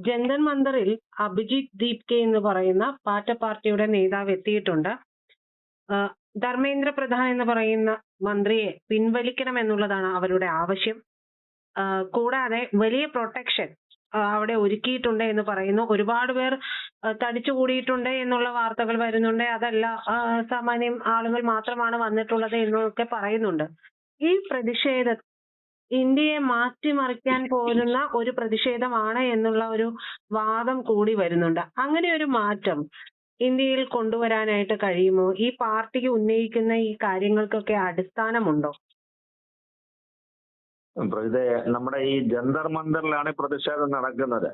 ജന്തർ മന്ദറിൽ അഭിജിത് ദീപ്കെ എന്ന് പറയുന്ന പാറ്റ പാർട്ടിയുടെ നേതാവ് എത്തിയിട്ടുണ്ട്. ധർമ്മേന്ദ്ര പ്രധാൻ എന്ന് പറയുന്ന മന്ത്രിയെ പിൻവലിക്കണം എന്നുള്ളതാണ് അവരുടെ ആവശ്യം. കൂടാതെ വലിയ പ്രൊട്ടക്ഷൻ അവിടെ ഒരുക്കിയിട്ടുണ്ട് എന്ന് പറയുന്നു. ഒരുപാട് പേർ തടിച്ചുകൂടിയിട്ടുണ്ട് എന്നുള്ള വാർത്തകൾ വരുന്നുണ്ട്. അതല്ല, സാമാന്യം ആളുകൾ മാത്രമാണ് വന്നിട്ടുള്ളത് എന്നൊക്കെ പറയുന്നുണ്ട്. ഈ പ്രതിഷേധം ഇന്ത്യയെ മാറ്റിമറിക്കാൻ പോരുന്ന ഒരു പ്രതിഷേധമാണ് എന്നുള്ള ഒരു വാദം കൂടി വരുന്നുണ്ട്. അങ്ങനെ ഒരു മാറ്റം ഇന്ത്യയിൽ കൊണ്ടുവരാനായിട്ട് കഴിയുമോ? ഈ പാർട്ടിക്ക് ഉന്നയിക്കുന്ന ഈ കാര്യങ്ങൾക്കൊക്കെ അടിസ്ഥാനമുണ്ടോ? ഇത് നമ്മുടെ ഈ ജന്തർ മന്ദറിലാണ് പ്രതിഷേധം നടക്കുന്നത്.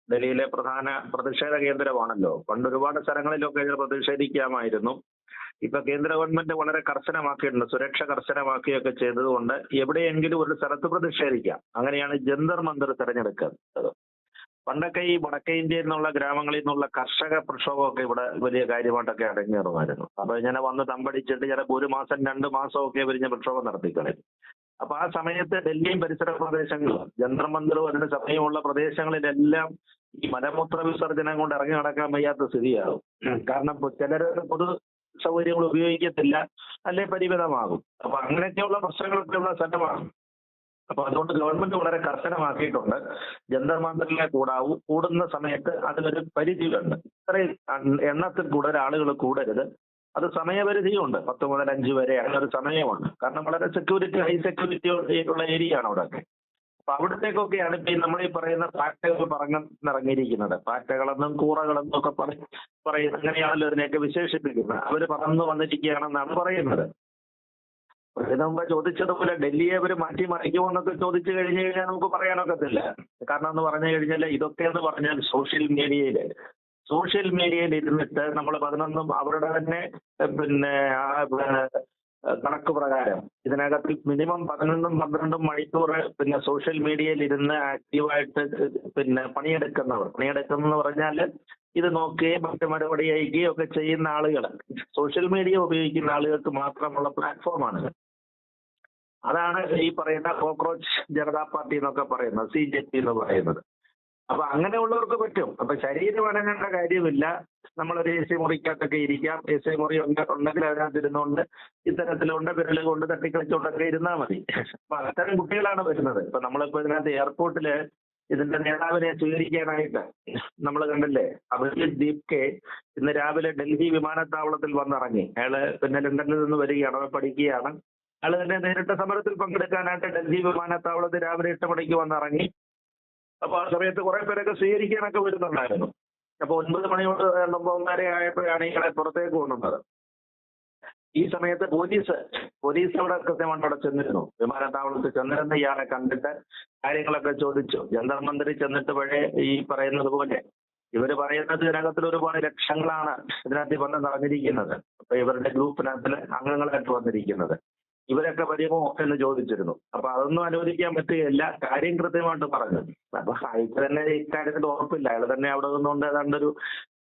ഡൽഹിയിലെ പ്രധാന പ്രതിഷേധ കേന്ദ്രമാണല്ലോ. പണ്ട് ഒരുപാട് സ്ഥലങ്ങളിലൊക്കെ ഇത് പ്രതിഷേധിക്കാമായിരുന്നു. ഇപ്പൊ കേന്ദ്ര ഗവൺമെന്റ് വളരെ കർശനമാക്കിയിട്ടുണ്ട്. സുരക്ഷ കർശനമാക്കിയൊക്കെ ചെയ്തതുകൊണ്ട് എവിടെയെങ്കിലും ഒരു സ്ഥലത്ത് പ്രതിഷേധിക്കാം. അങ്ങനെയാണ് ജന്തർ മന്ദർ തെരഞ്ഞെടുക്കുന്നത്. പണ്ടൊക്കെ ഈ വടക്കേ ഇന്ത്യയിൽ നിന്നുള്ള ഗ്രാമങ്ങളിൽ നിന്നുള്ള കർഷക പ്രക്ഷോഭമൊക്കെ ഇവിടെ വലിയ കാര്യമായിട്ടൊക്കെ അടങ്ങിയേറുമായിരുന്നു. അപ്പൊ ഇങ്ങനെ വന്ന് തമ്പടിച്ചിട്ട് ചിലപ്പോൾ 1 മാസം 2 മാസമൊക്കെ വിരിഞ്ഞ പ്രക്ഷോഭം നടത്തിക്കളയും. അപ്പൊ ആ സമയത്ത് ഡൽഹിയും പരിസര പ്രദേശങ്ങളും ജന്തർ മന്ദറും അതിന്റെ സമയമുള്ള പ്രദേശങ്ങളിലെല്ലാം ഈ മലമൂത്ര വിസർജനം കൊണ്ട് ഇറങ്ങി നടക്കാൻ വയ്യാത്ത സ്ഥിതിയാകും. കാരണം ചിലര് പൊതു സൗകര്യങ്ങൾ ഉപയോഗിക്കത്തില്ല, അല്ലെ പരിമിതമാകും. അപ്പൊ അങ്ങനെയൊക്കെയുള്ള പ്രശ്നങ്ങളൊക്കെ ഉള്ള സ്ഥലമാണ്. അപ്പൊ അതുകൊണ്ട് ഗവൺമെന്റ് വളരെ കർശനമാക്കിയിട്ടുണ്ട്. ജന്തർ മന്ദറിലെ കൂടുന്ന സമയത്ത് അതിനൊരു പരിധിയുണ്ട്. ഇത്രയും എണ്ണത്തിൽ കൂടുതൽ ആളുകൾ കൂടരുത്. അത് സമയപരിധിയുണ്ട്. 10 മുതൽ 5 വരെ അങ്ങനെ ഒരു സമയമാണ്. കാരണം വളരെ ഹൈ സെക്യൂരിറ്റി ഉള്ള ഏരിയ ആണ് അവിടെയൊക്കെ. അപ്പൊ അവിടത്തേക്കൊക്കെയാണ് ഇപ്പൊ നമ്മൾ ഈ പറയുന്ന പാറ്റകൾ പറന്നിറങ്ങിയിരിക്കുന്നത്. പാറ്റകളെന്നും കൂറകളെന്നും ഒക്കെ പറയുന്ന അങ്ങനെയാണല്ലോ ഇതിനെയൊക്കെ വിശേഷിപ്പിക്കുന്നത്. അവര് പറന്നു വന്നിരിക്കുകയാണെന്നാണ് പറയുന്നത്. ഇതിനു മുമ്പ് ചോദിച്ചതുപോലെ ഡൽഹിയെ അവർ മാറ്റിമറിക്കുമോ എന്നൊക്കെ ചോദിച്ചു കഴിഞ്ഞു കഴിഞ്ഞാൽ നമുക്ക് പറയാനൊക്കത്തില്ല. കാരണം എന്ന് പറഞ്ഞു കഴിഞ്ഞാൽ ഇതൊക്കെ എന്ന് പറഞ്ഞാൽ സോഷ്യൽ മീഡിയയിൽ ഇരുന്നിട്ട് നമ്മൾ 11 അവരുടെ തന്നെ കണക്ക് പ്രകാരം ഇതിനകത്ത് മിനിമം 11-12 മണിക്കൂർ സോഷ്യൽ മീഡിയയിൽ ഇരുന്ന് ആക്റ്റീവായിട്ട് പണിയെടുക്കുന്ന പറഞ്ഞാൽ ഇത് നോക്കുകയും മറ്റു മറുപടി അയക്കുകയും ഒക്കെ ചെയ്യുന്ന ആളുകൾ, സോഷ്യൽ മീഡിയ ഉപയോഗിക്കുന്ന ആളുകൾക്ക് മാത്രമുള്ള പ്ലാറ്റ്ഫോമാണിത്. അതാണ് ഈ പറയുന്ന കോക്രോച്ച് ജനതാ പാർട്ടി എന്നൊക്കെ പറയുന്നത്, CJP എന്ന് പറയുന്നത്. അപ്പൊ അങ്ങനെയുള്ളവർക്ക് പറ്റും. അപ്പൊ ശരീരം അനങ്ങേണ്ട കാര്യമില്ല. നമ്മളൊരു AC മുറിക്കകത്തൊക്കെ ഇരിക്കാം. AC മുറി ഉണ്ടെങ്കിൽ അതിനകത്ത് ഇരുന്നുകൊണ്ട് ഇത്തരത്തിലുണ്ട് വിരൽ കൊണ്ട് തട്ടിക്കളിച്ചുകൊണ്ടൊക്കെ ഇരുന്നാൽ മതി. അപ്പൊ അത്തരം കുട്ടികളാണ് വരുന്നത്. ഇപ്പൊ നമ്മളിപ്പോ ഇതിനകത്ത് എയർപോർട്ടില് ഇതിന്റെ നേതാവിനെ സ്വീകരിക്കാനായിട്ട് നമ്മൾ കണ്ടില്ലേ, അഭിജിത് ദീപ്കെ ഇന്ന് രാവിലെ ഡൽഹി വിമാനത്താവളത്തിൽ വന്നിറങ്ങി. അയാള് ലണ്ടനിൽ നിന്ന് വരികയാണ്, പഠിക്കുകയാണ്. അയാൾ തന്നെ നേരിട്ട സമരത്തിൽ പങ്കെടുക്കാനായിട്ട് ഡൽഹി വിമാനത്താവളത്തിൽ രാവിലെ 8 മണിക്ക് വന്നിറങ്ങി. അപ്പൊ ആ സമയത്ത് കുറെ പേരൊക്കെ സ്വീകരിക്കാനൊക്കെ വരുന്നുണ്ടായിരുന്നു. അപ്പൊ 9 മണിയോട് 9:30 ആയപ്പോഴാണ് ഇയാളെ പുറത്തേക്ക് കൊണ്ടുവന്നത്. ഈ സമയത്ത് പോലീസ് അവിടെ കൃത്യമായിട്ട് അവിടെ ചെന്നിരുന്നു. വിമാനത്താവളത്തിൽ ചെന്നിരുന്ന ഇയാളെ കണ്ടിട്ട് കാര്യങ്ങളൊക്കെ ചോദിച്ചു. ജന്തർ മന്ദിറിൽ ചെന്നിട്ട് പഴയ ഈ പറയുന്നത് പോലെ ഇവര് പറയുന്നത് ഇതിനകത്തിൽ ഒരുപാട് ലക്ഷങ്ങളാണ് ഇതിനകത്ത് വന്ന് നടന്നിരിക്കുന്നത്. അപ്പൊ ഇവരുടെ ഗ്രൂപ്പിനകത്തിൽ അംഗങ്ങളായിട്ട് വന്നിരിക്കുന്നത്. ഇവരൊക്കെ വരുമോ എന്ന് ചോദിച്ചിരുന്നു. അപ്പൊ അതൊന്നും അനുവദിക്കാൻ പറ്റുകയില്ല. കാര്യം കൃത്യമായിട്ട് പറഞ്ഞു. അപ്പൊ അയാൾക്ക് തന്നെ ഇക്കാര്യത്തിൽ ഉറപ്പില്ല. അയാൾ തന്നെ അവിടെ നിന്നുകൊണ്ട് ഏതാണ്ടൊരു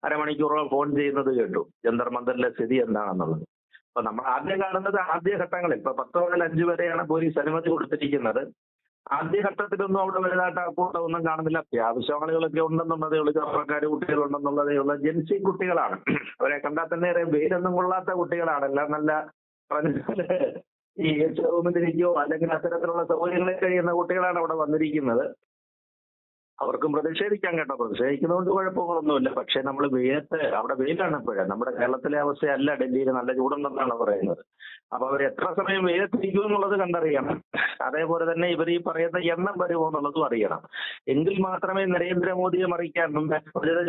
അരമണിക്കൂറോളം ഫോൺ ചെയ്യുന്നത് കേട്ടു, ജന്തർ മന്ദറിലെ സ്ഥിതി എന്താണെന്നുള്ളത്. അപ്പൊ നമ്മൾ ആദ്യം കാണുന്നത് ആദ്യഘട്ടങ്ങളിൽ ഇപ്പൊ 10 മുതൽ 5 വരെയാണ് പോലീസ് അനുമതി കൊടുത്തിരിക്കുന്നത്. ആദ്യഘട്ടത്തിലൊന്നും അവിടെ വലുതായിട്ട് ആൾക്കൂട്ടം ഒന്നും കാണുന്നില്ല. അത്യാവശ്യം ആളുകളൊക്കെ ഉണ്ടെന്നുള്ളതേ ഉള്ളൂ, ചെറുപ്പക്കാർ കുട്ടികളുണ്ടെന്നുള്ളതേ ഉള്ളൂ. ജെൻസി കുട്ടികളാണ്. അവരെ കണ്ടാൽ തന്നെ വെയിലൊന്നും കൊള്ളാത്ത കുട്ടികളാണ്. എല്ലാം നല്ല ഈ റൂമിലിരിക്കോ അല്ലെങ്കിൽ അത്തരത്തിലുള്ള സൗകര്യങ്ങളിൽ കഴിയുന്ന കുട്ടികളാണ് അവിടെ വന്നിരിക്കുന്നത്. അവർക്കും പ്രതിഷേധിക്കാൻ കേട്ടോ, പ്രതിഷേധിക്കുന്നതുകൊണ്ട് കുഴപ്പങ്ങളൊന്നുമില്ല. പക്ഷെ നമ്മൾ അവിടെ വെയിലാണ് ഇപ്പോഴേ. നമ്മുടെ കേരളത്തിലെ അവസ്ഥയല്ല ഡൽഹിയിൽ നല്ല ചൂടുണ്ടെന്നാണ് പറയുന്നത്. അപ്പൊ അവർ എത്ര സമയം വെയിലത്തിരിക്കും എന്നുള്ളത് കണ്ടറിയണം. അതേപോലെ തന്നെ ഇവർ ഈ പറയുന്ന എണ്ണം വരുമോ എന്നുള്ളതും അറിയണം. എങ്കിൽ മാത്രമേ നരേന്ദ്രമോദിയെ മറിക്കാനും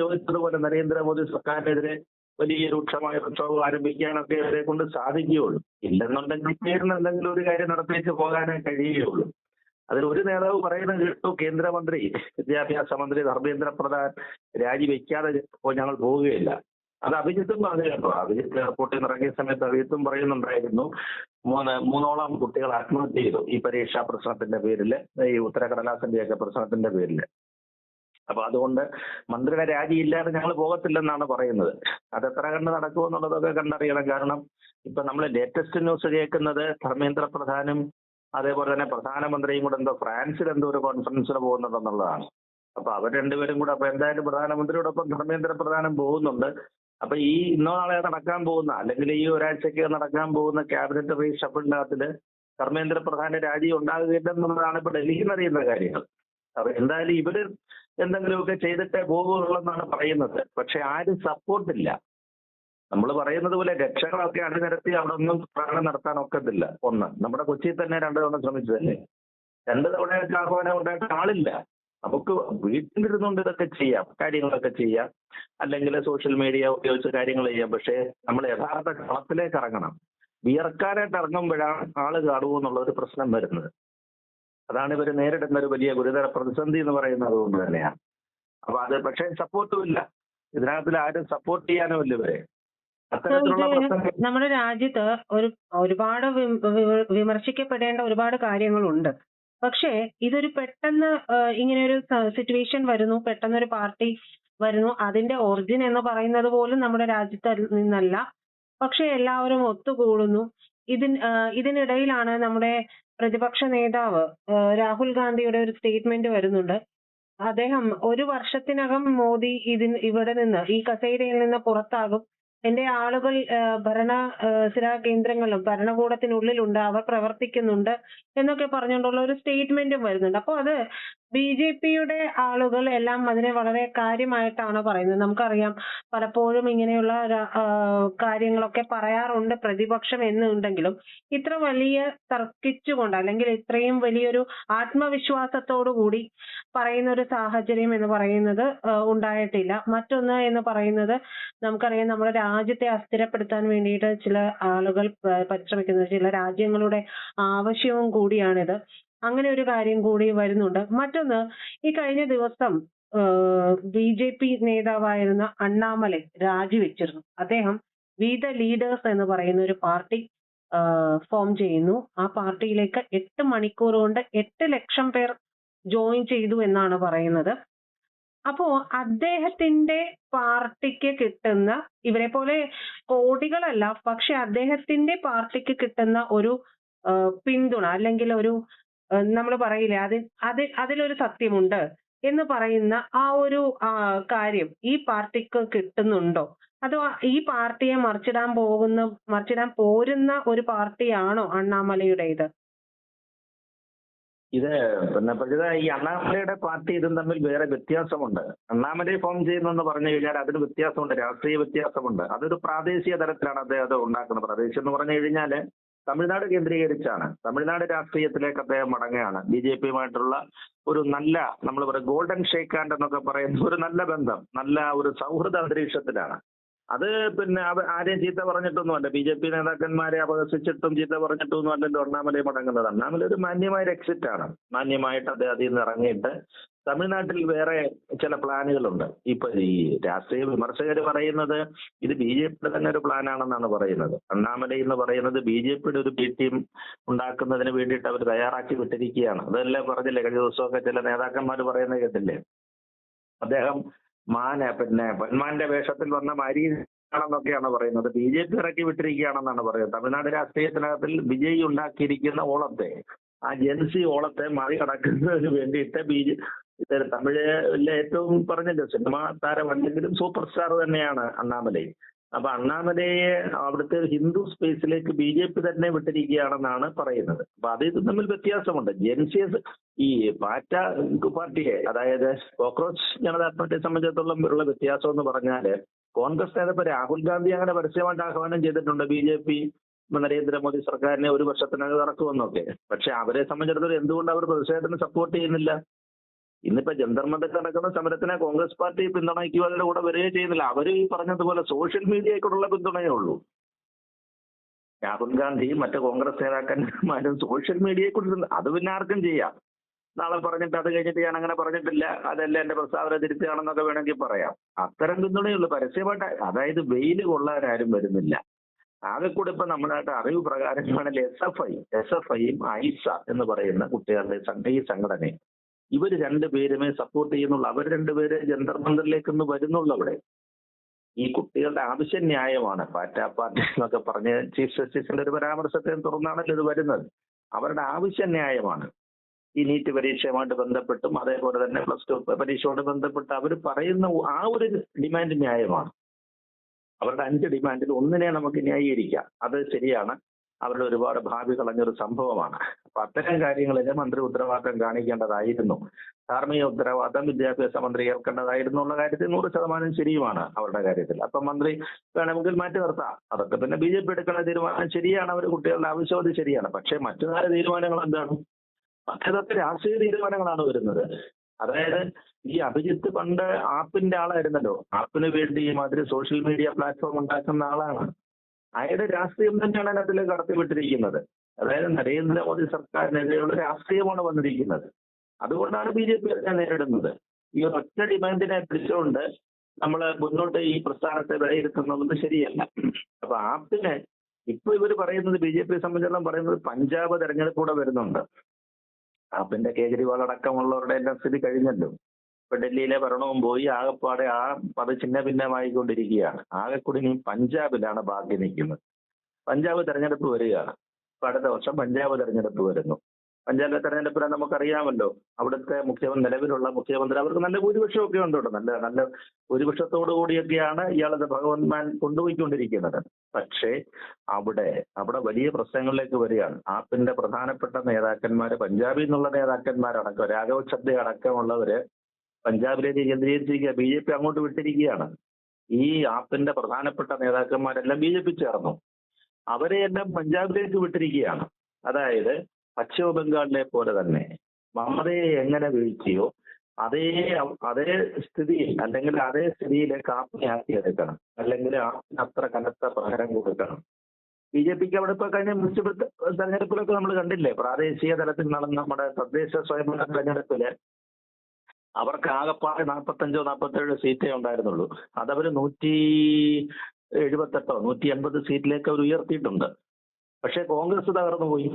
ചോദിച്ചതുപോലെ നരേന്ദ്രമോദി സർക്കാരിനെതിരെ വലിയ രൂക്ഷമായ പ്രക്ഷോഭം ആരംഭിക്കാനൊക്കെ ഇവരെ കൊണ്ട് സാധിക്കുകയുള്ളൂ. ഇല്ലെന്നുണ്ടെങ്കിൽ പേരിന് എന്തെങ്കിലും ഒരു കാര്യം നടത്തിയിട്ട് പോകാനേ കഴിയുകയുള്ളൂ. അതിൽ ഒരു നേതാവ് പറയുന്നത് കേട്ടു, കേന്ദ്രമന്ത്രി വിദ്യാഭ്യാസ മന്ത്രി ധർമ്മേന്ദ്ര പ്രധാൻ രാജിവെക്കാതെ ഞങ്ങൾ പോവുകയില്ല. അത് അഭിജിത്തും പറഞ്ഞു കേട്ടോ. അഭിജിത്ത് എയർപോർട്ടിൽ നിന്ന് ഇറങ്ങിയ സമയത്ത് അഭിജിത്തും പറയുന്നുണ്ടായിരുന്നു, മൂന്നോളം കുട്ടികൾ ആത്മഹത്യ ചെയ്തു ഈ പരീക്ഷാ പ്രശ്നത്തിന്റെ പേരിൽ, ഈ ഉത്തരക്കടലാസിന്റെയൊക്കെ പ്രശ്നത്തിന്റെ പേരിൽ. അപ്പൊ അതുകൊണ്ട് മന്ത്രിയുടെ രാജിയില്ലാതെ ഞങ്ങൾ പോകത്തില്ലെന്നാണ് പറയുന്നത്. അത് എത്ര കണ്ട് നടക്കുമെന്നുള്ളതൊക്കെ കണ്ടറിയണം. കാരണം ഇപ്പൊ നമ്മൾ ലേറ്റസ്റ്റ് ന്യൂസ് കേൾക്കുന്നത് ധർമ്മേന്ദ്ര പ്രധാനും അതേപോലെ തന്നെ പ്രധാനമന്ത്രിയും കൂടെ ഫ്രാൻസിൽ ഒരു കോൺഫറൻസിന് പോകുന്നുണ്ടെന്നുള്ളതാണ്. അപ്പൊ അവർ രണ്ടുപേരും കൂടെ അപ്പൊ എന്തായാലും പ്രധാനമന്ത്രിയോടൊപ്പം ധർമ്മേന്ദ്ര പ്രധാനം പോകുന്നുണ്ട്. അപ്പൊ ഈ ഇന്നോ നാളെ നടക്കാൻ പോകുന്ന അല്ലെങ്കിൽ ഈ ഒരാഴ്ചക്ക് നടക്കാൻ പോകുന്ന ക്യാബിനറ്റ് റീഷഫിളിനകത്തില് ധർമ്മേന്ദ്ര പ്രധാന രാജി ഉണ്ടാകുകയില്ലെന്നുള്ളതാണ് ഇപ്പൊ ഡൽഹിയിൽ അറിയുന്ന കാര്യങ്ങൾ. അപ്പൊ എന്തായാലും ഇവര് എന്തെങ്കിലുമൊക്കെ ചെയ്തിട്ടേ പോകുകയുള്ളെന്നാണ് പറയുന്നത്. പക്ഷെ ആരും സപ്പോർട്ടില്ല. നമ്മൾ പറയുന്നത് പോലെ രക്ഷകളൊക്കെ അണിനിരത്തി അവിടെ ഒന്നും പ്രകടനം നടത്താൻ ഒക്കത്തില്ല. ഒന്ന്, നമ്മുടെ കൊച്ചിയിൽ തന്നെ 2 തവണ ശ്രമിച്ചതല്ലേ. 2 തവണയൊക്കെ ആഹ്വാനം ഉണ്ടായിട്ട് ആളില്ല. നമുക്ക് വീട്ടിലിരുന്നുകൊണ്ട് ഇതൊക്കെ ചെയ്യാം, കാര്യങ്ങളൊക്കെ ചെയ്യാം, അല്ലെങ്കിൽ സോഷ്യൽ മീഡിയ ഉപയോഗിച്ച് കാര്യങ്ങൾ ചെയ്യാം. പക്ഷേ നമ്മൾ യഥാർത്ഥ കളത്തിലേക്ക് ഇറങ്ങണം. വിയർക്കാനായിട്ട് ഇറങ്ങുമ്പോഴാണ് ആള് കാണുമോ എന്നുള്ള ഒരു പ്രശ്നം വരുന്നത്. അതാണ് ഇവർ നേരിടുന്ന ഒരു വലിയ ഗുരുതര പ്രതിസന്ധി എന്ന് പറയുന്നത് അതുകൊണ്ട് തന്നെയാണ്. അപ്പൊ അത് പക്ഷേ സപ്പോർട്ടും ഇല്ല. ഇതിനകത്തിൽ ആരും സപ്പോർട്ട് ചെയ്യാനും ഇല്ല ഇവരെ. അത്തരത്തിലുള്ള പ്രശ്നങ്ങൾ നമ്മുടെ രാജ്യത്ത് ഒരുപാട് വിമർശിക്കപ്പെടേണ്ട ഒരുപാട് കാര്യങ്ങളുണ്ട്. പക്ഷേ ഇതൊരു പെട്ടെന്ന് ഇങ്ങനെ ഒരു സിറ്റുവേഷൻ വരുന്നു, പെട്ടെന്നൊരു പാർട്ടി വരുന്നു. അതിന്റെ ഒറിജിൻ എന്ന് പറയുന്നത് പോലും നമ്മുടെ രാജ്യത്ത് നിന്നല്ല. പക്ഷെ എല്ലാവരും ഒത്തുകൂടുന്നു. ഇതിനിടയിലാണ് നമ്മുടെ പ്രതിപക്ഷ നേതാവ് രാഹുൽ ഗാന്ധിയുടെ ഒരു സ്റ്റേറ്റ്മെന്റ് വരുന്നുണ്ട്. അദ്ദേഹം 1 വർഷത്തിനകം മോദി ഇവിടെ നിന്ന് ഈ കസേരയിൽ നിന്ന് പുറത്താകും. എന്റെ ആളുകൾ ഭരണസിരാ കേന്ദ്രങ്ങളിലും ഭരണകൂടത്തിനുള്ളിലുണ്ട്, അവർ പ്രവർത്തിക്കുന്നുണ്ട് എന്നൊക്കെ പറഞ്ഞുകൊണ്ടുള്ള ഒരു സ്റ്റേറ്റ്മെന്റും വരുന്നുണ്ട്. അപ്പോൾ അത് ബിജെപിയുടെ ആളുകൾ എല്ലാം അതിനെ വളരെ കാര്യമായിട്ടാണ് പറയുന്നത്. നമുക്കറിയാം, പലപ്പോഴും ഇങ്ങനെയുള്ള കാര്യങ്ങളൊക്കെ പറയാറുണ്ട് പ്രതിപക്ഷം എന്നുണ്ടെങ്കിലും ഇത്ര വലിയ തർക്കിച്ചുകൊണ്ട് അല്ലെങ്കിൽ ഇത്രയും വലിയൊരു ആത്മവിശ്വാസത്തോടു കൂടി പറയുന്ന ഒരു സാഹചര്യം എന്ന് പറയുന്നത് ഉണ്ടായിട്ടില്ല. മറ്റൊന്ന് എന്ന് പറയുന്നത്, നമുക്കറിയാം നമ്മുടെ രാജ്യത്തെ അസ്ഥിരപ്പെടുത്താൻ വേണ്ടിയിട്ട് ചില ആളുകൾ പരിശ്രമിക്കുന്നത്, ചില രാജ്യങ്ങളുടെ ആവശ്യവും കൂടിയാണിത്. അങ്ങനെ ഒരു കാര്യം കൂടി വരുന്നുണ്ട്. മറ്റൊന്ന്, ഈ കഴിഞ്ഞ ദിവസം ബിജെപി നേതാവായിരുന്ന അണ്ണാമലൈ രാജിവെച്ചിരുന്നു. അദ്ദേഹം വി ദ ലീഡേഴ്സ് എന്ന് പറയുന്ന ഒരു പാർട്ടി ഫോം ചെയ്യുന്നു. ആ പാർട്ടിയിലേക്ക് 8 മണിക്കൂർ കൊണ്ട് 8 ലക്ഷം പേർ ജോയിൻ ചെയ്തു എന്നാണ് പറയുന്നത്. അപ്പോ അദ്ദേഹത്തിന്റെ പാർട്ടിക്ക് കിട്ടുന്ന, ഇവരെ പോലെ കോടികളല്ല, പക്ഷെ അദ്ദേഹത്തിന്റെ പാർട്ടിക്ക് കിട്ടുന്ന ഒരു പിന്തുണ അല്ലെങ്കിൽ ഒരു നമ്മൾ പറയില്ലേ അതിലൊരു സത്യമുണ്ട് എന്ന് പറയുന്ന ആ ഒരു കാര്യം ഈ പാർട്ടിക്ക് കിട്ടുന്നുണ്ടോ? അതോ ഈ പാർട്ടിയെ മറിച്ചിടാൻ പോരുന്ന ഒരു പാർട്ടിയാണോ അണ്ണാമലയുടേത്? ഇത് പിന്നെ ഈ അണ്ണാമലയുടെ പാർട്ടി ഇതും തമ്മിൽ വേറെ വ്യത്യാസമുണ്ട്. അണ്ണാമലയെ ഫോം ചെയ്യുന്നെന്ന് പറഞ്ഞു കഴിഞ്ഞാൽ അതിന് വ്യത്യാസമുണ്ട്, രാഷ്ട്രീയ വ്യത്യാസമുണ്ട്. അതൊരു പ്രാദേശിക തലത്തിലാണ് അദ്ദേഹം അത് ഉണ്ടാക്കുന്നത്. പ്രാദേശികം എന്ന് പറഞ്ഞു കഴിഞ്ഞാൽ തമിഴ്നാട് കേന്ദ്രീകരിച്ചാണ്. തമിഴ്നാട് രാഷ്ട്രീയത്തിലേക്ക് അദ്ദേഹം മടങ്ങുകയാണ്. ബിജെപിയുമായിട്ടുള്ള ഒരു നല്ല, നമ്മൾ പറയും ഗോൾഡൻ ഷേക്ക് ഹാൻഡ് എന്നൊക്കെ പറയുന്ന ഒരു നല്ല ബന്ധം, നല്ല ഒരു സൗഹൃദ അന്തരീക്ഷത്തിലാണ്. അത് പിന്നെ ആരെയും ചീത്ത പറഞ്ഞിട്ടൊന്നുമല്ല, ബിജെപി നേതാക്കന്മാരെ അപഹസിച്ചിട്ടും ചീത്ത പറഞ്ഞിട്ടൊന്നും അല്ലല്ലോ അണ്ണാമലൈ മടങ്ങുന്നത്. അണ്ണാമലൈ ഒരു മാന്യമായ എക്സിറ്റ് ആണ്. മാന്യമായിട്ട് അദ്ദേഹം അതിൽ നിന്ന് ഇറങ്ങിയിട്ട് തമിഴ്നാട്ടിൽ വേറെ ചില പ്ലാനുകളുണ്ട്. ഇപ്പൊ ഈ രാഷ്ട്രീയ വിമർശകർ പറയുന്നത് ഇത് ബിജെപിയുടെ തന്നെ ഒരു പ്ലാനാണെന്നാണ് പറയുന്നത്. അണ്ണാമലൈ എന്ന് പറയുന്നത് ബിജെപിയുടെ ഒരു ബി ടീം ഉണ്ടാക്കുന്നതിന് വേണ്ടിയിട്ട് അവർ തയ്യാറാക്കി വിട്ടിരിക്കുകയാണ്. അതല്ലേ പറഞ്ഞില്ലേ കഴിഞ്ഞ ദിവസമൊക്കെ ചില നേതാക്കന്മാർ പറയുന്നത് കേട്ടില്ലേ, അദ്ദേഹം പൊന്മാന്റെ വേഷത്തിൽ വന്ന ആണെന്നൊക്കെയാണ് പറയുന്നത്. ബിജെപി ഇറക്കി വിട്ടിരിക്കുകയാണെന്നാണ് പറയുന്നത്. തമിഴ്നാട് രാഷ്ട്രീയത്തിനകത്തിൽ വിജയ് ഉണ്ടാക്കിയിരിക്കുന്ന ഓളത്തെ, ആ ജൻസി ഓളത്തെ മറികടക്കുന്നതിന് വേണ്ടിയിട്ട് തമിഴിലെ ഏറ്റവും പറഞ്ഞല്ലോ സിനിമാ താരമല്ലെങ്കിലും സൂപ്പർ സ്റ്റാർ തന്നെയാണ് അണ്ണാമലൈ. അപ്പൊ അണ്ണാമലയെ അവിടുത്തെ ഹിന്ദു സ്പേസിലേക്ക് ബിജെപി തന്നെ വിട്ടിരിക്കുകയാണെന്നാണ് പറയുന്നത്. അപ്പൊ അത് തമ്മിൽ വ്യത്യാസമുണ്ട്. ജെൻസിയസ് ഈ പാറ്റ പാർട്ടിയെ, അതായത് കോക്രോച്ച് ജനതാ പാർട്ടിയെ സംബന്ധിച്ചിടത്തോളം ഉള്ള വ്യത്യാസം എന്ന് പറഞ്ഞാല്, കോൺഗ്രസ് നേതാവ് രാഹുൽ ഗാന്ധി അങ്ങനെ പരസ്യമായിട്ട് ആഹ്വാനം ചെയ്തിട്ടുണ്ട് ബിജെപി നരേന്ദ്രമോദി സർക്കാരിനെ 1 വർഷത്തിനകം ഇറക്കുമെന്നൊക്കെ. പക്ഷെ അവരെ സംബന്ധിച്ചിടത്തോളം എന്തുകൊണ്ട് അവർ തീർച്ചയായിട്ടും സപ്പോർട്ട് ചെയ്യുന്നില്ല? ഇന്നിപ്പോ ജന്തർ മന്ദിർ നടക്കുന്ന സമരത്തിനെ കോൺഗ്രസ് പാർട്ടി പിന്തുണയ്ക്കുവാനുള്ള കൂടെ വരികയും ചെയ്യുന്നില്ല. അവര് ഈ പറഞ്ഞതുപോലെ സോഷ്യൽ മീഡിയയ്ക്കുള്ള പിന്തുണയേ ഉള്ളൂ. രാഹുൽ ഗാന്ധിയും മറ്റു കോൺഗ്രസ് നേതാക്കന്മാരും സോഷ്യൽ മീഡിയയെ കൊണ്ട് അത് പിന്നെ ആർക്കും ചെയ്യാം. നാളെ പറഞ്ഞിട്ട് അത് കഴിഞ്ഞിട്ട് ഞാൻ അങ്ങനെ പറഞ്ഞിട്ടില്ല, അതല്ല എന്റെ പ്രസ്താവന തിരുത്തുകയാണെന്നൊക്കെ വേണമെങ്കിൽ പറയാം. അത്തരം പിന്തുണയുള്ളൂ. പരസ്യമായിട്ട്, അതായത് വെയിൽ കൊള്ളാൻ ആരും വരുന്നില്ല. ആകെ കൂടെ ഇപ്പൊ നമ്മളായിട്ട് അറിവ് പ്രകാരമാണെങ്കിൽ SFIയും ഐസ എന്ന് പറയുന്ന കുട്ടികളുടെ ഈ സംഘടനയും ഇവർ രണ്ടുപേരുമേ സപ്പോർട്ട് ചെയ്യുന്നുള്ളൂ. അവർ രണ്ടുപേര് ജന്തർ മന്ദിറിലേക്കൊന്ന് വരുന്നുള്ളൂ. അവിടെ ഈ കുട്ടികളുടെ ആവശ്യ ന്യായമാണ്. പാർട്ടി എന്നൊക്കെ പറഞ്ഞ് ചീഫ് ജസ്റ്റിസിന്റെ ഒരു പരാമർശത്തെ തുറന്നാണല്ലോ ഇത് വരുന്നത്. അവരുടെ ആവശ്യ ന്യായമാണ്. ഈ നീറ്റ് പരീക്ഷയുമായിട്ട് ബന്ധപ്പെട്ടും അതേപോലെ തന്നെ പ്ലസ് ടു പരീക്ഷയോട് ബന്ധപ്പെട്ട് അവർ പറയുന്ന ആ ഒരു ഡിമാൻഡ് ന്യായമാണ്. അവരുടെ 5 ഡിമാൻഡിൽ ഒന്നിനെ നമുക്ക് ന്യായീകരിക്കാം, അത് ശരിയാണ്. അവരുടെ ഒരുപാട് ഭാവി കളഞ്ഞൊരു സംഭവമാണ്. അപ്പൊ അത്തരം കാര്യങ്ങളിൽ മന്ത്രി ഉത്തരവാദിത്തം കാണിക്കേണ്ടതായിരുന്നു. ധാർമ്മിക ഉത്തരവാദിത്തം വിദ്യാഭ്യാസ മന്ത്രി ഏൽക്കേണ്ടതായിരുന്നു ഉള്ള കാര്യത്തിൽ 100% ശരിയുമാണ് അവരുടെ കാര്യത്തിൽ. അപ്പൊ മന്ത്രി വേണമെങ്കിൽ മാറ്റി നിർത്താം. അതൊക്കെ പിന്നെ BJP എടുക്കുന്ന തീരുമാനം ശരിയാണ്. അവർ കുട്ടികളുടെ ആവശ്യം അത് ശരിയാണ്. പക്ഷേ മറ്റു 4 തീരുമാനങ്ങൾ എന്താണ്? മറ്റേതൊക്കെ രാഷ്ട്രീയ തീരുമാനങ്ങളാണ് വരുന്നത്. അതായത് ഈ അഭിജിത്ത് പണ്ട് ആപ്പിന്റെ ആളായിരുന്നല്ലോ. ആപ്പിന് വേണ്ടി ഈ മാതിരി സോഷ്യൽ മീഡിയ പ്ലാറ്റ്ഫോം ഉണ്ടാക്കുന്ന ആളാണ്. അയാളുടെ രാഷ്ട്രീയം തന്നെയാണ് അതിലേക്ക് കടത്തിവിട്ടിരിക്കുന്നത്. അതായത് നരേന്ദ്രമോദി സർക്കാരിനെതിരെയുള്ള രാഷ്ട്രീയമാണ് വന്നിരിക്കുന്നത്. അതുകൊണ്ടാണ് BJP അതിനെ നേരിടുന്നത്. ഈ ഒറ്റ ഡിമാൻഡിനെ പിടിച്ചുകൊണ്ട് നമ്മൾ മുന്നോട്ട് ഈ പ്രസ്ഥാനത്തെ വിലയിരുത്തുന്നത് ശരിയല്ല. അപ്പൊ ആപ്പിന് ഇപ്പൊ ഇവർ പറയുന്നത് BJP സംബന്ധിച്ചിടത്തോളം പറയുന്നത് പഞ്ചാബ് തെരഞ്ഞെടുപ്പ് വരുന്നുണ്ട്. ആപ്പിന്റെ കേജ്രിവാൾ അടക്കമുള്ളവരുടെ എല്ലാം സ്ഥിതി കഴിഞ്ഞല്ലോ. ഇപ്പൊ ഡൽഹിയിലെ ഭരണവും പോയി, ആകെപ്പാടെ അത് ചിഹ്ന ഭിന്നമായിക്കൊണ്ടിരിക്കുകയാണ്. ആകെക്കൂടി ഇനി പഞ്ചാബിലാണ് ബാക്കി നിൽക്കുന്നത്. പഞ്ചാബ് തെരഞ്ഞെടുപ്പ് വരികയാണ്. ഇപ്പൊ അടുത്ത വർഷം പഞ്ചാബ് തെരഞ്ഞെടുപ്പ് വരുന്നു. പഞ്ചാബിലെ തെരഞ്ഞെടുപ്പിനെ നമുക്കറിയാമല്ലോ. അവിടുത്തെ നിലവിലുള്ള മുഖ്യമന്ത്രി അവർക്ക് നല്ല ഭൂരിപക്ഷമൊക്കെ ഉണ്ട്. നല്ല ഭൂരിപക്ഷത്തോടു കൂടിയൊക്കെയാണ് ഇയാളത് ഭഗവത് മാൻ കൊണ്ടുപോയിക്കൊണ്ടിരിക്കുന്നത്. പക്ഷേ അവിടെ വലിയ പ്രശ്നങ്ങളിലേക്ക് വരികയാണ്. ആപ്പിന്റെ പ്രധാനപ്പെട്ട നേതാക്കന്മാര്, പഞ്ചാബിൽ നിന്നുള്ള നേതാക്കന്മാരടക്കം, രാഘവ് ചദ്ദ അടക്കമുള്ളവര് പഞ്ചാബിലേക്ക് കേന്ദ്രീകരിച്ചിരിക്കുക. BJP അങ്ങോട്ട് വിട്ടിരിക്കുകയാണ്. ഈ ആപ്പിന്റെ പ്രധാനപ്പെട്ട നേതാക്കന്മാരെല്ലാം BJP ചേർന്നു. അവരെയെല്ലാം പഞ്ചാബിലേക്ക് വിട്ടിരിക്കുകയാണ്. അതായത് പശ്ചിമ ബംഗാളിലെ പോലെ തന്നെ മമതയെ എങ്ങനെ വീഴ്ത്തിയോ അതേ സ്ഥിതിയിൽ, അല്ലെങ്കിൽ അതേ സ്ഥിതിയിലേക്ക് ആപ്പിനെ ആക്കിയെടുക്കണം. അല്ലെങ്കിൽ ആപ്പിന് അത്ര കനത്ത പ്രഹരം കൊടുക്കണം. BJPക്ക് അവിടെ ഇപ്പൊ കഴിഞ്ഞ മുനിസിപ്പൽ തെരഞ്ഞെടുപ്പിലൊക്കെ നമ്മൾ കണ്ടില്ലേ, പ്രാദേശിക തലത്തിൽ നടന്ന നമ്മുടെ തദ്ദേശ സ്വയംഭരണ തെരഞ്ഞെടുപ്പില് അവർക്ക് ആകെപ്പാടെ 45-47 സീറ്റേ ഉണ്ടായിരുന്നുള്ളൂ. അതവര് 178 180 സീറ്റിലേക്ക് അവർ ഉയർത്തിയിട്ടുണ്ട്. പക്ഷെ കോൺഗ്രസ് തകർന്നു പോയി.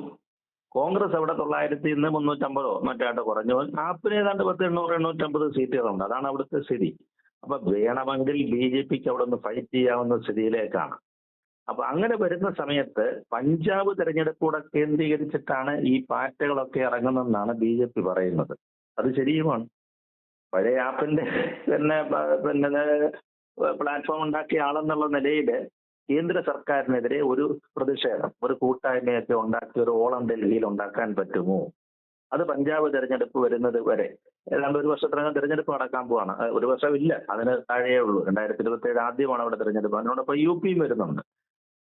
കോൺഗ്രസ് അവിടെ 900 നിന്ന് 350 മറ്റാണ്ട് കുറഞ്ഞു. ആപ്പിന് ഏതാണ്ട് 800-850 സീറ്റുകളുണ്ട്. അതാണ് അവിടുത്തെ സ്ഥിതി. അപ്പൊ വേണമെങ്കിൽ BJPക്ക് അവിടെ ഒന്ന് ഫൈറ്റ് ചെയ്യാവുന്ന സ്ഥിതിയിലേക്കാണ്. അപ്പൊ അങ്ങനെ വരുന്ന സമയത്ത് പഞ്ചാബ് തെരഞ്ഞെടുപ്പൂടെ കേന്ദ്രീകരിച്ചിട്ടാണ് ഈ പാർട്ടികളൊക്കെ ഇറങ്ങുന്നതെന്നാണ് BJP പറയുന്നത്. അത് ശരിയുമാണ്. പഴയ ആപ്പിന്റെ പിന്നെ പ്ലാറ്റ്ഫോം ഉണ്ടാക്കിയ ആളെന്നുള്ള നിലയിൽ കേന്ദ്ര സർക്കാരിനെതിരെ ഒരു പ്രതിഷേധം, ഒരു കൂട്ടായ്മയൊക്കെ ഉണ്ടാക്കി ഒരു ഓളം ഡൽഹിയിൽ ഉണ്ടാക്കാൻ പറ്റുമോ? അത് പഞ്ചാബ് തെരഞ്ഞെടുപ്പ് വരുന്നത് വരെ ഏതാണ്ട് ഒരു വർഷത്തിനകം തെരഞ്ഞെടുപ്പ് നടക്കാൻ പോവാണ്. ഒരു വർഷമില്ല, അതിന് താഴെയേ ഉള്ളൂ. 2027 ആദ്യമാണ് അവിടെ തെരഞ്ഞെടുപ്പ്. അതിനോടൊപ്പം UPയും വരുന്നുണ്ട്.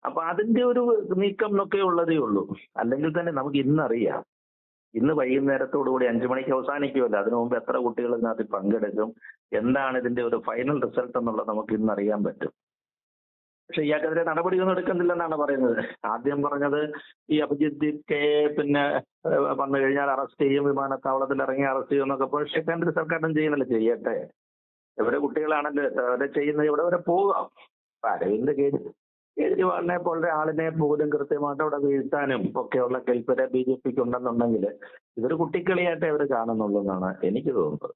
അപ്പൊ അതിന്റെ ഒരു നീക്കം എന്നൊക്കെ ഉള്ളതേ ഉള്ളൂ. അല്ലെങ്കിൽ തന്നെ നമുക്ക് ഇന്നറിയാം, ഇന്ന് വൈകുന്നേരത്തോടുകൂടി 5 മണിക്ക് അവസാനിക്കുമല്ലോ. അതിനു മുമ്പ് എത്ര കുട്ടികൾ ഇതിനകത്ത് പങ്കെടുക്കും, എന്താണ് ഇതിന്റെ ഒരു ഫൈനൽ റിസൾട്ട് എന്നുള്ളത് നമുക്ക് ഇന്ന് അറിയാൻ പറ്റും. പക്ഷെ ഇയാൾക്കെതിരെ നടപടിയൊന്നും എടുക്കുന്നില്ലെന്നാണ് പറയുന്നത്. ആദ്യം പറഞ്ഞത് ഈ അഭിജിത്ത് പിന്നെ വന്നു കഴിഞ്ഞാൽ അറസ്റ്റ് ചെയ്യും, വിമാനത്താവളത്തിൽ ഇറങ്ങി അറസ്റ്റ് ചെയ്യും എന്നൊക്കെ. പക്ഷേ കേന്ദ്ര സർക്കാരും ചെയ്യുന്നില്ല. ചെയ്യട്ടെ, എവിടെ കുട്ടികളാണല്ലോ അവരെ ചെയ്യുന്നത്, ഇവിടെ വരെ പോകാം. അരവിന്ദ് കേജ്രിവാളിനെ പോലുള്ള ആളിനെ പോലും കൃത്യമായിട്ട് അവിടെ വീഴ്ത്താനും ഒക്കെയുള്ള കെൽപ്പര BJPക്ക് ഉണ്ടെന്നുണ്ടെങ്കിൽ ഇതൊരു കുട്ടിക്കളിയായിട്ട് അവർ കാണുന്നുള്ളൂ എന്നാണ് എനിക്ക് തോന്നുന്നത്.